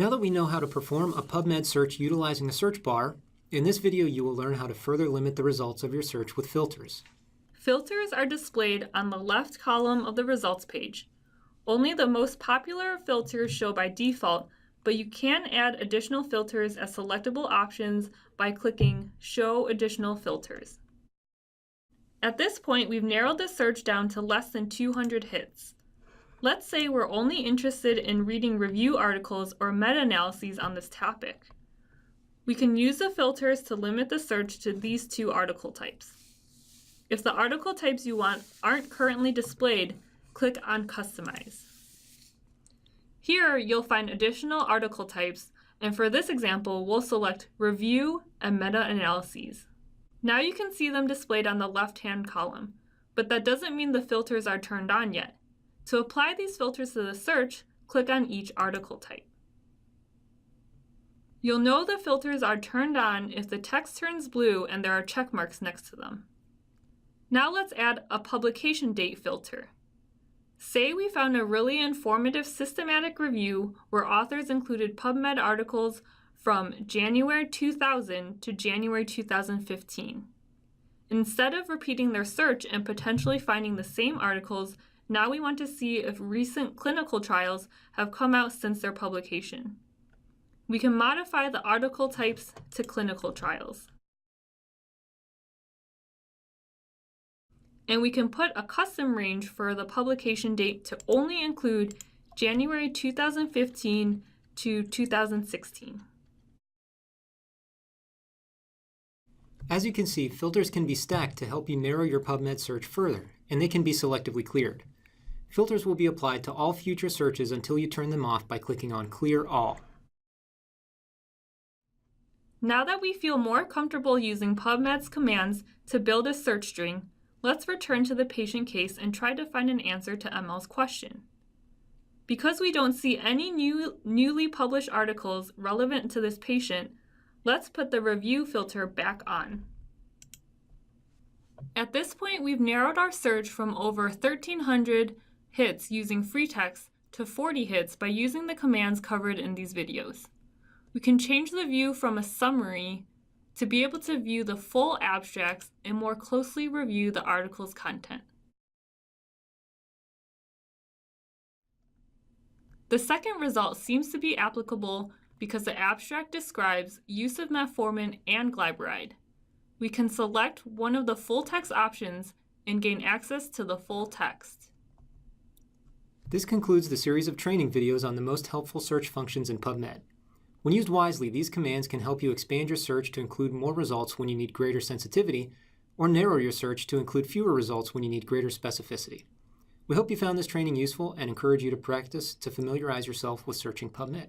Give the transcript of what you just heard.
Now that we know how to perform a PubMed search utilizing the search bar, in this video you will learn how to further limit the results of your search with filters. Filters are displayed on the left column of the results page. Only the most popular filters show by default, but you can add additional filters as selectable options by clicking Show Additional Filters. At this point, we've narrowed the search down to less than 200 hits. Let's say we're only interested in reading review articles or meta-analyses on this topic. We can use the filters to limit the search to these two article types. If the article types you want aren't currently displayed, click on Customize. Here, you'll find additional article types, and for this example, we'll select Review and Meta-Analyses. Now you can see them displayed on the left-hand column, but that doesn't mean the filters are turned on yet. To apply these filters to the search, click on each article type. You'll know the filters are turned on if the text turns blue and there are check marks next to them. Now let's add a publication date filter. Say we found a really informative systematic review where authors included PubMed articles from January 2000 to January 2015. Instead of repeating their search and potentially finding the same articles, now we want to see if recent clinical trials have come out since their publication. We can modify the article types to clinical trials. And we can put a custom range for the publication date to only include January 2015 to 2016. As you can see, filters can be stacked to help you narrow your PubMed search further, and they can be selectively cleared. Filters will be applied to all future searches until you turn them off by clicking on Clear All. Now that we feel more comfortable using PubMed's commands to build a search string, let's return to the patient case and try to find an answer to ML's question. Because we don't see any newly published articles relevant to this patient, let's put the review filter back on. At this point, we've narrowed our search from over 1,300 hits using free text to 40 hits by using the commands covered in these videos. We can change the view from a summary to be able to view the full abstracts and more closely review the article's content. The second result seems to be applicable because the abstract describes use of metformin and glyburide. We can select one of the full text options and gain access to the full text. This concludes the series of training videos on the most helpful search functions in PubMed. When used wisely, these commands can help you expand your search to include more results when you need greater sensitivity, or narrow your search to include fewer results when you need greater specificity. We hope you found this training useful and encourage you to practice to familiarize yourself with searching PubMed.